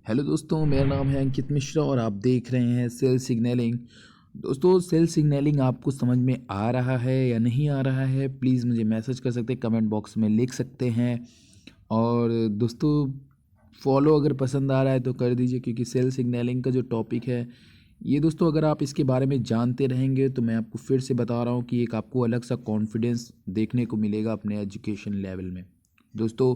Hello दोस्तों, मेरा नाम है अंकित मिश्रा और आप देख रहे हैं सेल सिग्नलिंग। दोस्तों, सेल सिग्नलिंग आपको समझ में आ रहा है या नहीं आ रहा है, प्लीज़ मुझे मैसेज कर सकते हैं, कमेंट बॉक्स में लिख सकते हैं। और दोस्तों, फॉलो अगर पसंद आ रहा है तो कर दीजिए, क्योंकि सेल सिग्नलिंग का जो टॉपिक है ये दोस्तों, अगर आप इसके बारे में जानते रहेंगे तो मैं आपको फिर से बता रहा हूँ कि एक आपको अलग सा कॉन्फिडेंस देखने को मिलेगा अपने एजुकेशन लेवल में। दोस्तों,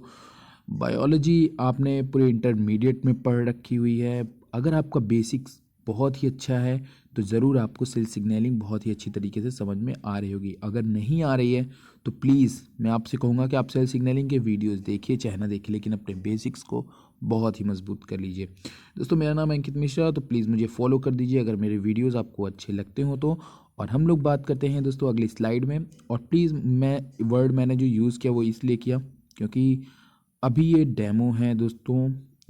बायोलॉजी आपने पूरे इंटरमीडिएट में पढ़ रखी हुई है। अगर आपका बेसिक्स बहुत ही अच्छा है तो ज़रूर आपको सेल सिग्नलिंग बहुत ही अच्छी तरीके से समझ में आ रही होगी। अगर नहीं आ रही है तो प्लीज़ मैं आपसे कहूँगा कि आप सेल सिग्नलिंग के वीडियोस देखिए चाहे ना देखिए, लेकिन अपने बेसिक्स को बहुत ही मजबूत कर लीजिए। दोस्तों, मेरा नाम है अंकित मिश्रा, तो प्लीज़ मुझे फॉलो कर दीजिए अगर मेरे वीडियोज़ आपको अच्छे लगते हो तो। और हम लोग बात करते हैं दोस्तों अगली स्लाइड में। और प्लीज़, मैंने जो यूज़ किया वो इसलिए किया क्योंकि अभी ये डेमो है दोस्तों।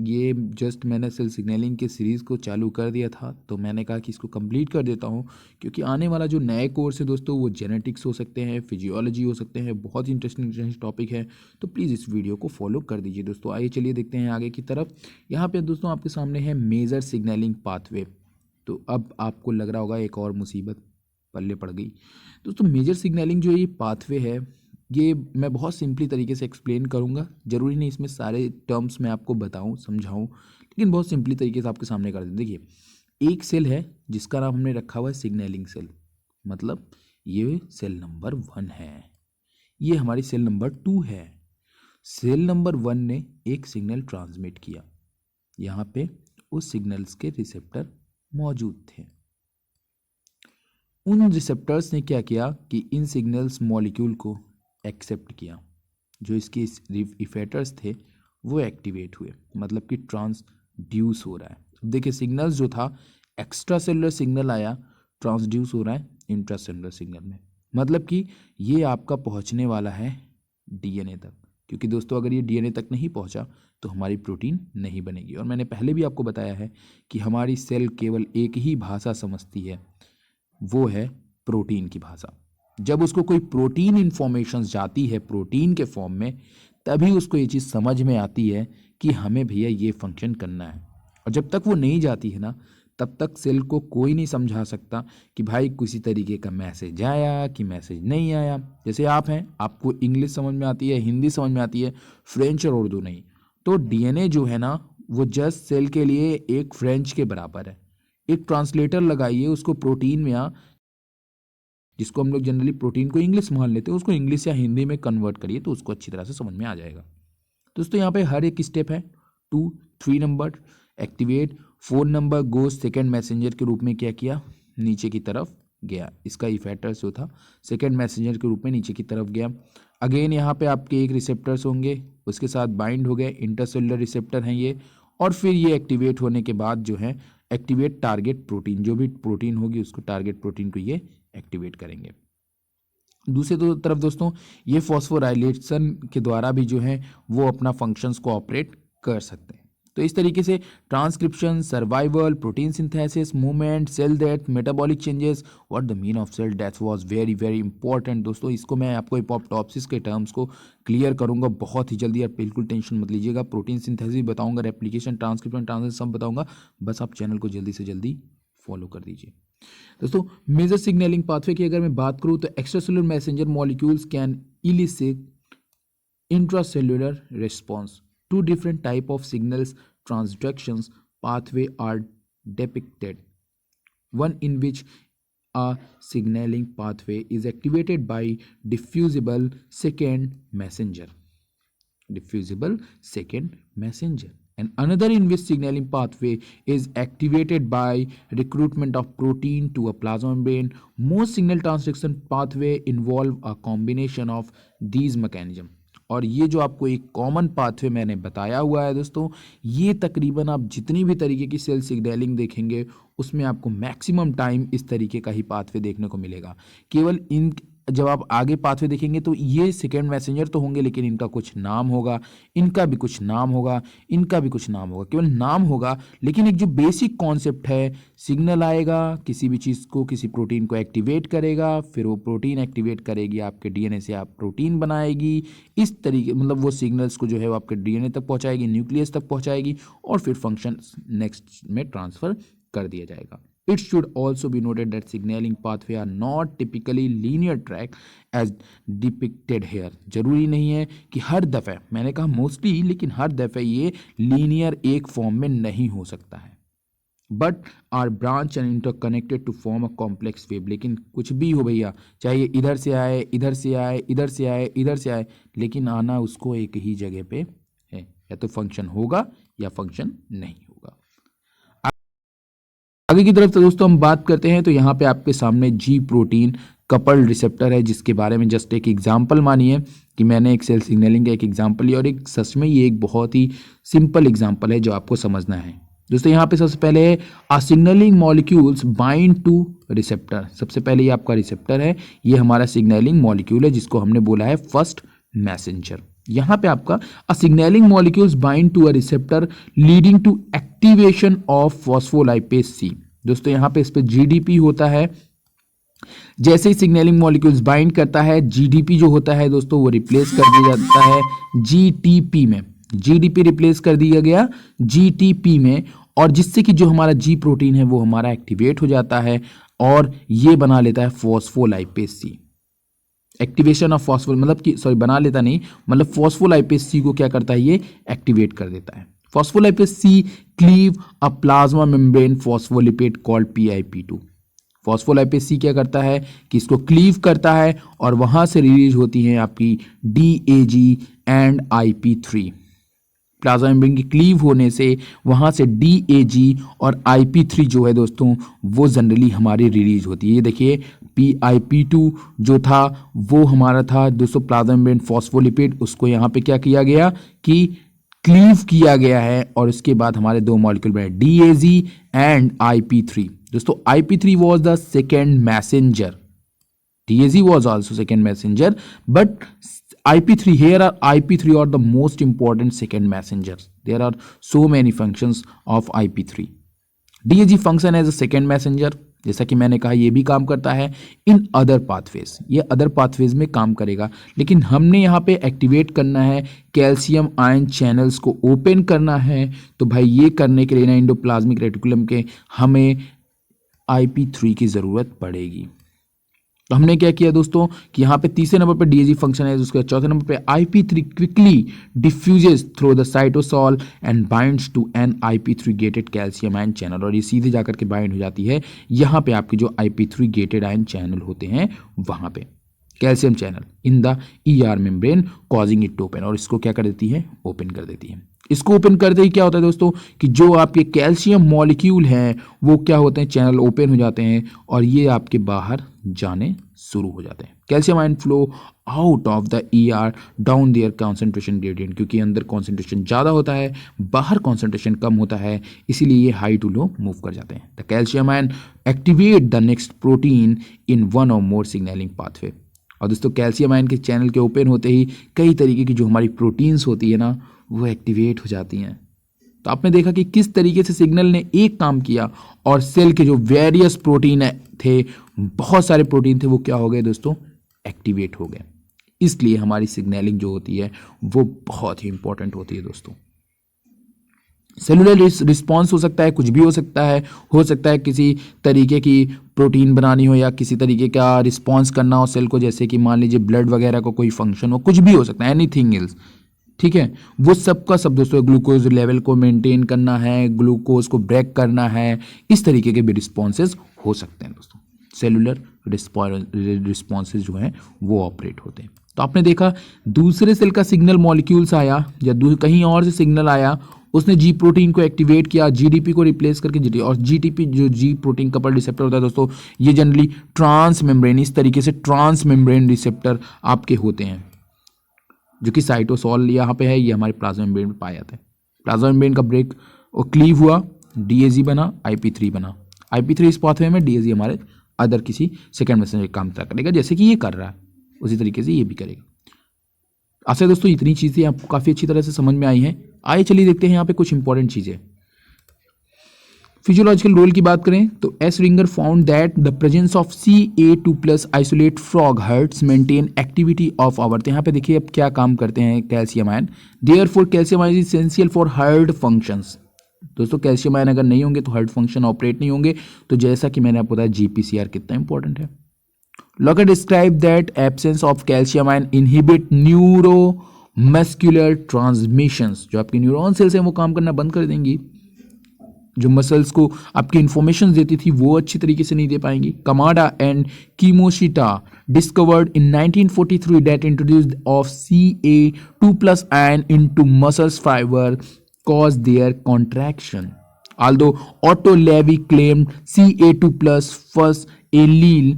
ये जस्ट मैंने सेल सिग्नलिंग के सीरीज़ को चालू कर दिया था, तो मैंने कहा कि इसको कंप्लीट कर देता हूँ, क्योंकि आने वाला जो नए कोर्स है दोस्तों वो जेनेटिक्स हो सकते हैं, फिजियोलॉजी हो सकते हैं, बहुत ही इंटरेस्टिंग टॉपिक है। तो प्लीज़ इस वीडियो को फॉलो कर दीजिए दोस्तों। आइए चलिए देखते हैं आगे की तरफ। यहाँ पे दोस्तों आपके सामने है मेजर सिग्नलिंग पाथवे। तो अब आपको लग रहा होगा एक और मुसीबत पल्ले पड़ गई। दोस्तों, मेजर सिग्नलिंग जो ये पाथवे है, ये मैं बहुत सिंपली तरीके से एक्सप्लेन करूँगा। ज़रूरी नहीं इसमें सारे टर्म्स मैं आपको बताऊँ समझाऊँ, लेकिन बहुत सिंपली तरीके से आपके सामने कर दें। देखिए, एक सेल है जिसका नाम हमने रखा हुआ है सिग्नलिंग सेल, मतलब ये सेल नंबर 1 है, ये हमारी सेल नंबर 2 है। सेल नंबर 1 ने एक सिग्नल ट्रांसमिट किया, यहाँ पे उस सिग्नल्स के रिसेप्टर मौजूद थे। उन रिसेप्टर्स ने क्या किया कि इन सिग्नल्स मॉलिक्यूल को एक्सेप्ट किया। जो इसके इफेक्टर्स थे वो एक्टिवेट हुए, मतलब कि ट्रांसड्यूस हो रहा है। अब देखिए, सिग्नल्स जो था, एक्स्ट्रा सेलुलर सिग्नल आया, ट्रांसड्यूस हो रहा है इंट्रा सेलुलर सिग्नल में, मतलब कि ये आपका पहुंचने वाला है डीएनए तक। क्योंकि दोस्तों, अगर ये डीएनए तक नहीं पहुंचा तो हमारी प्रोटीन नहीं बनेगी। और मैंने पहले भी आपको बताया है कि हमारी सेल केवल एक ही भाषा समझती है, वो है प्रोटीन की भाषा। जब उसको कोई प्रोटीन इंफॉर्मेशन जाती है प्रोटीन के फॉर्म में, तभी उसको ये चीज़ समझ में आती है कि हमें भैया ये फंक्शन करना है। और जब तक वो नहीं जाती है ना, तब तक सेल को कोई नहीं समझा सकता कि भाई किसी तरीके का मैसेज आया कि मैसेज नहीं आया। जैसे आप हैं, आपको इंग्लिश समझ में आती है, हिंदी समझ में आती है, फ्रेंच और उर्दू नहीं। तो डीएनए जो है ना, वो जस्ट सेल के लिए एक फ्रेंच के बराबर है। एक ट्रांसलेटर लगाइए उसको प्रोटीन में, जिसको हम लोग जनरली प्रोटीन को इंग्लिश मान लेते हैं, उसको इंग्लिश या हिंदी में कन्वर्ट करिए तो उसको अच्छी तरह से समझ में आ जाएगा। दोस्तों, यहाँ पे हर एक स्टेप है। 2, 3 नंबर एक्टिवेट, 4 नंबर गो सेकेंड मैसेंजर के रूप में क्या किया, नीचे की तरफ गया। इसका इफेक्टर जो था सेकेंड मैसेंजर के रूप में नीचे की तरफ गया। अगेन यहाँ पे आपके एक रिसेप्टर्स होंगे, उसके साथ बाइंड हो गए, इंटरसेलुलर रिसेप्टर हैं ये। और फिर ये एक्टिवेट होने के बाद जो है एक्टिवेट टारगेट प्रोटीन, जो भी प्रोटीन होगी उसको टारगेट प्रोटीन को ये एक्टिवेट करेंगे। दूसरी तरफ दोस्तों, ये फॉस्फोराइलेशन के द्वारा भी जो है वो अपना फंक्शंस को ऑपरेट कर सकते हैं। तो इस तरीके से transcription, survival, protein synthesis, movement, cell death, metabolic changes, what the mean of cell death was very very important. दोस्तों, इसको मैं आपको एपोप्टोसिस के टर्म्स को क्लियर करूंगा बहुत ही जल्दी, आप बिल्कुल टेंशन मत लीजिएगा। प्रोटीन सिंथेसिस बताऊंगा, रेप्लिकेशन, ट्रांसक्रिप्शन, ट्रांसलेशन सब बताऊंगा। बस आप चैनल को जल्दी से जल्दी फॉलो कर दीजिए। दोस्तों, मेजर सिग्नलिंग पाथवे की अगर मैं बात करूं तो extracellular messenger molecules can illicit intracellular response. Two different type of signals transductions pathway are depicted. One in which a signaling pathway is activated by diffusible second messenger. Diffusible second messenger. And another in which signaling pathway is activated by recruitment of protein to a plasma membrane. Most signal transduction pathway involve a combination of these mechanisms. और ये जो आपको एक common pathway मैंने बताया हुआ है दोस्तों, ये तकरीबन आप जितनी भी तरीके की सेल सिग्नलिंग देखेंगे उसमें आपको मैक्सिमम टाइम इस तरीके का ही पाथवे देखने को मिलेगा। केवल इन जब आप आगे पाथवे देखेंगे तो ये सेकेंड मैसेंजर तो होंगे, लेकिन इनका कुछ नाम होगा, इनका भी कुछ नाम होगा, इनका भी कुछ नाम होगा, केवल नाम होगा। लेकिन एक जो बेसिक कॉन्सेप्ट है, सिग्नल आएगा किसी भी चीज़ को, किसी प्रोटीन को एक्टिवेट करेगा, फिर वो प्रोटीन एक्टिवेट करेगी आपके डीएनए से, आप प्रोटीन बनाएगी। इस तरीके मतलब वो सिग्नल्स को जो है वो आपके डीएनए तक पहुंचाएगी, न्यूक्लियस तक पहुंचाएगी, और फिर फंक्शन नेक्स्ट में ट्रांसफर कर दिया जाएगा। It should also be noted that signaling pathway are not typically linear track as depicted here। जरूरी नहीं है कि हर दफ़े, मैंने कहा मोस्टली, लेकिन हर दफ़े ये लीनियर एक फॉर्म में नहीं हो सकता है। But are branch and interconnected to form a complex web. लेकिन कुछ भी हो भैया, चाहे ये इधर से आए, इधर से आए, इधर से आए, इधर से आए, लेकिन आना उसको एक ही जगह पे है, या तो फंक्शन होगा या फंक्शन नहीं होगा। आगे की तरफ तो दोस्तों हम बात करते हैं, तो यहाँ पे आपके सामने जी प्रोटीन कपल्ड रिसेप्टर है, जिसके बारे में जस्ट एक एग्जांपल मानिए कि मैंने एक सेल सिग्नलिंग का एक एग्जांपल लिया, और एक सच में ये एक बहुत ही सिंपल एग्जांपल है जो आपको समझना है। दोस्तों यहाँ पे सबसे पहले है a signaling molecules bind to receptor. सबसे पहले ये आपका रिसेप्टर है, ये हमारा सिग्नलिंग मॉलिक्यूल है जिसको हमने बोला है फर्स्ट मैसेंजर। यहाँ पे आपका a signaling molecules bind to a receptor leading to activation of phospholipase C. दोस्तों यहाँ पे इस पे जीडीपी होता है। जैसे ही सिग्नलिंग मॉलिक्यूल्स बाइंड करता है, जीडीपी जो होता है दोस्तों वो रिप्लेस कर दिया जाता है जीटीपी में। जीडीपी रिप्लेस कर दिया गया जीटीपी में, और जिससे कि जो हमारा जी प्रोटीन है वो हमारा एक्टिवेट हो जाता है, और ये बना लेता है फॉस्फोलाइपेज सी। एक्टिवेशन ऑफ फॉस्फोल मतलब कि सॉरी बना लेता नहीं, मतलब फॉस्फोलाइपेज सी को क्या करता है, ये एक्टिवेट कर देता है। Phospholipase C cleave a plasma membrane phospholipid called PIP2। Phospholipase C क्या करता है कि इसको क्लीव करता है, और वहां से रिलीज होती है आपकी DAG and IP3। Plasma membrane की क्लीव होने से वहां से DAG और IP3 जो है दोस्तों वो जनरली हमारी रिलीज होती है। ये देखिए PIP2 जो था वो हमारा था दोस्तों प्लाज्मा मेम्ब्रेन फॉस्फोलिपिड, उसको यहाँ पे क्या किया गया कि क्लीव किया गया है, और उसके बाद हमारे दो मॉलिक्यूल बने DAG एंड IP3। दोस्तों IP3 was the second messenger, DAG was also second messenger, but IP3 here are IP3 are the most important second messengers. There are so many functions of IP3. DAG function as a second messenger, जैसा कि मैंने कहा ये भी काम करता है in other pathways, ये अदर पाथवेज में काम करेगा, लेकिन हमने यहाँ पे एक्टिवेट करना है कैल्शियम आयन चैनल्स को ओपन करना है। तो भाई ये करने के लिए ना एंडोप्लाज्मिक रेटिकुलम के हमें IP3 की ज़रूरत पड़ेगी। तो हमने क्या किया दोस्तों कि यहाँ पे तीसरे नंबर पे DAG फंक्शन है, उसके चौथे नंबर पे IP3 quickly diffuses through the cytosol and binds to an IP3 gated calcium ion channel, और ये सीधे जाकर के बाइंड हो जाती है यहाँ पे आपके जो IP3 गेटेड आयन चैनल होते हैं वहाँ पे calcium channel in the ER membrane causing it to open, और इसको क्या कर देती है, ओपन कर देती है। इसको ओपन करते ही क्या होता है दोस्तों कि जो आपके कैल्शियम मॉलिक्यूल हैं वो क्या होते हैं, चैनल ओपन हो जाते हैं, और ये आपके बाहर जाने शुरू हो जाते हैं। Calcium ion flow out of the ER down their concentration gradient, क्योंकि अंदर कॉन्सेंट्रेशन ज़्यादा होता है, बाहर कॉन्सेंट्रेशन कम होता है, इसीलिए ये हाई टू लो मूव कर जाते हैं। The calcium ion activate the next protein in one और मोर सिग्नलिंग पाथवे। और दोस्तों कैल्शियम आयन के चैनल के ओपन होते ही कई तरीके की जो हमारी प्रोटीन्स होती है ना वो एक्टिवेट हो जाती हैं। तो आपने देखा कि किस तरीके से सिग्नल ने एक काम किया, और सेल के जो वेरियस प्रोटीन थे, बहुत सारे प्रोटीन थे, वो क्या हो गए दोस्तों, एक्टिवेट हो गए। इसलिए हमारी सिग्नलिंग जो होती है वो बहुत ही इंपॉर्टेंट होती है दोस्तों। सेलुलर रिस्पॉन्स हो सकता है, कुछ भी हो सकता है किसी तरीके की प्रोटीन बनानी हो या किसी तरीके का रिस्पॉन्स करना हो सेल को, जैसे कि मान लीजिए ब्लड वगैरह का कोई फंक्शन हो, कुछ भी हो सकता है, एनीथिंग एल्स, ठीक है। वो सबका सब दोस्तों ग्लूकोज लेवल को मेंटेन करना है, ग्लूकोज को ब्रेक करना है, इस तरीके के भी रिस्पॉन्सेज हो सकते हैं दोस्तों। सेलुलर रिस्पॉन्सेज जो हैं वो ऑपरेट होते हैं। तो आपने देखा दूसरे सेल का सिग्नल मॉलिक्यूल्स आया या कहीं और से सिग्नल आया, उसने जी प्रोटीन को एक्टिवेट किया, जीडीपी को रिप्लेस करके जीटी, और जीटीपी जो जी प्रोटीन कपल रिसेप्टर होता है दोस्तों, ये जनरली ट्रांस मेम्ब्रेन, इस तरीके से ट्रांस मेम्ब्रेन रिसेप्टर आपके होते हैं, जो कि साइटोसॉल यहाँ पे है, ये हमारे प्लाज्मा मेम्ब्रेन में पाया जाता है। प्लाज्मा मेम्ब्रेन का ब्रेक और क्लीव हुआ, DAG बना, IP3 बना, IP3 इस पाथवे में, DAG हमारे अदर किसी सेकेंड मैसेंजर काम करेगा, जैसे कि ये कर रहा है उसी तरीके से ये भी करेगा। आशा है दोस्तों इतनी चीज़ें आपको काफ़ी अच्छी तरह से समझ में आई हैं। आइए चलिए देखते हैं यहाँ पे कुछ इंपॉर्टेंट चीज़ें। फिजियोलॉजिकल रोल की बात करें तो S Ringer found that the presence of Ca2+ isolate frog hearts maintain activity of hour. तो यहाँ पे देखिए अब क्या काम करते हैं calcium ion. Therefore calcium ion is essential for heart functions. दोस्तों कैल्शियम आयन अगर नहीं होंगे तो हार्ट फंक्शन ऑपरेट नहीं होंगे। तो जैसा कि मैंने आपको बताया GPCR कितना इंपॉर्टेंट है। Locker describe that absence of calcium ion inhibit neuromuscular transmissions. जो आपकी न्यूरॉन सेल्स हैं वो काम करना बंद कर देंगी, जो मसल्स को आपकी इंफॉर्मेशन देती थी वो अच्छी तरीके से नहीं दे पाएंगी। Kamada and Kinoshita discovered in 1943 that introduced of Ca2+ ion into muscles fiber cause their contraction. Although Otto Levy claimed Ca2+ first alleles,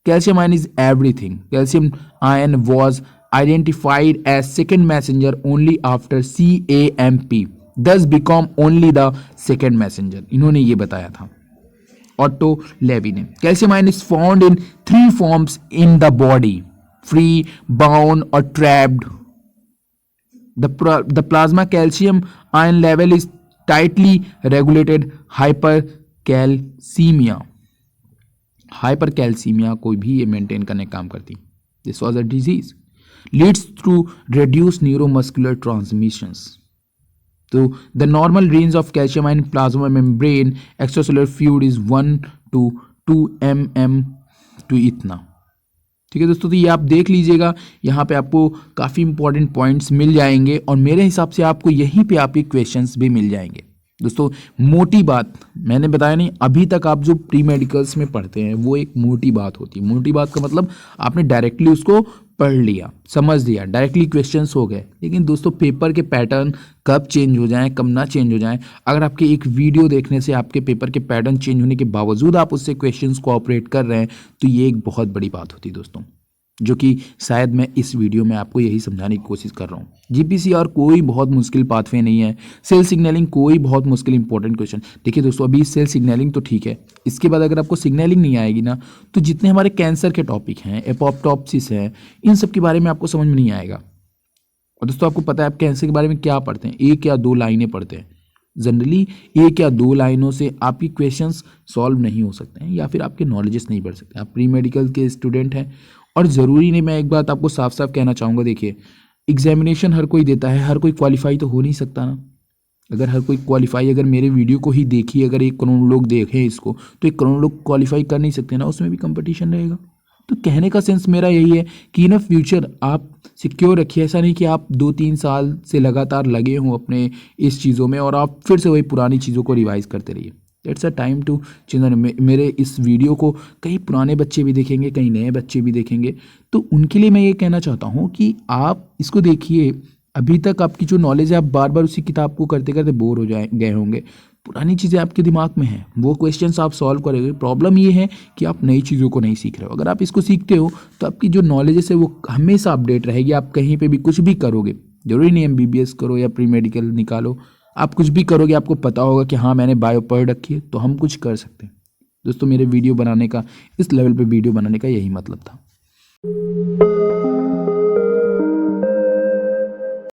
calcium ion is everything. Calcium ion was identified as second messenger only after CAMP, thus become only the second messenger. इन्होंने ये बताया था auto levy ने। Calcium ion is found in 3 forms in the body, free, bound और trapped. The plasma calcium ion level is tightly regulated. Hypercalcemia कोई भी ये maintain करने का काम करती। This was a disease leads to reduced neuromuscular transmissions. So the normal range of calcium ion plasma membrane extracellular fluid is 1 to 2 mm to इतना। ठीक है दोस्तों, तो ये आप देख लीजिएगा, यहाँ पे आपको काफ़ी इंपॉर्टेंट पॉइंट्स मिल जाएंगे और मेरे हिसाब से आपको यहीं पे आपके क्वेश्चंस भी मिल जाएंगे। दोस्तों मोटी बात मैंने बताया नहीं, अभी तक आप जो प्री मेडिकल्स में पढ़ते हैं वो एक मोटी बात होती है। मोटी बात का मतलब आपने डायरेक्टली उसको पढ़ लिया, समझ लिया, डायरेक्टली क्वेश्चंस हो गए। लेकिन दोस्तों पेपर के पैटर्न कब चेंज हो जाएं, कब ना चेंज हो जाएं, अगर आपके एक वीडियो देखने से आपके पेपर के पैटर्न चेंज होने के बावजूद आप उससे क्वेश्चंस को ऑपरेट कर रहे हैं तो ये एक बहुत बड़ी बात होती है दोस्तों, जो कि शायद मैं इस वीडियो में आपको यही समझाने की कोशिश कर रहा हूँ। GPCR कोई बहुत मुश्किल पाथवे नहीं है, सेल सिग्नलिंग कोई बहुत मुश्किल इंपॉर्टेंट क्वेश्चन। देखिए दोस्तों अभी सेल सिग्नलिंग तो ठीक है, इसके बाद अगर आपको सिग्नलिंग नहीं आएगी ना तो जितने हमारे कैंसर के टॉपिक हैं, एपोप्टोसिस है, इन सब के बारे में आपको समझ में नहीं आएगा। और दोस्तों आपको पता है आप कैंसर के बारे में क्या पढ़ते हैं, 1 या 2 लाइनें पढ़ते हैं। जनरली 1 या 2 लाइनों से आपकी क्वेश्चंस सॉल्व नहीं हो सकते हैं या फिर आपके नॉलेजेस नहीं बढ़ सकते। आप प्री मेडिकल के स्टूडेंट हैं और ज़रूरी नहीं, मैं एक बात आपको साफ साफ कहना चाहूँगा, देखिए एग्जामिनेशन हर कोई देता है, हर कोई क्वालिफाई तो हो नहीं सकता ना। अगर हर कोई क्वालिफाई, अगर मेरे वीडियो को ही देखिए अगर 1 करोड़ लोग देखें इसको तो 1 करोड़ लोग क्वालिफाई कर नहीं सकते ना, उसमें भी कंपटीशन रहेगा। तो कहने का सेंस मेरा यही है कि ना फ्यूचर आप सिक्योर रखिए। ऐसा नहीं कि आप 2-3 साल से लगातार लगे हों अपने इस चीज़ों में और आप फिर से वही पुरानी चीज़ों को रिवाइज करते रहिए। It's a time to change. मेरे इस वीडियो को कई पुराने बच्चे भी देखेंगे, कई नए बच्चे भी देखेंगे, तो उनके लिए मैं ये कहना चाहता हूँ कि आप इसको देखिए। अभी तक आपकी जो नॉलेज है आप बार बार उसी किताब को करते करते बोर हो गए होंगे। पुरानी चीज़ें आपके दिमाग में हैं, वो क्वेश्चंस आप सॉल्व करेंगे। प्रॉब्लम ये है कि आप नई चीज़ों को नहीं सीख रहे हो। अगर आप इसको सीखते हो तो आपकी जो नॉलेज है वो हमेशा अपडेट रहेगी। आप कहीं पे भी कुछ भी करोगे, जरूरी नहीं MBBS करो या प्री मेडिकल निकालो, आप कुछ भी करोगे आपको पता होगा कि हाँ मैंने बायो पढ़ रखी है तो हम कुछ कर सकते हैं। दोस्तों मेरे वीडियो बनाने का, इस लेवल पे वीडियो बनाने का यही मतलब था।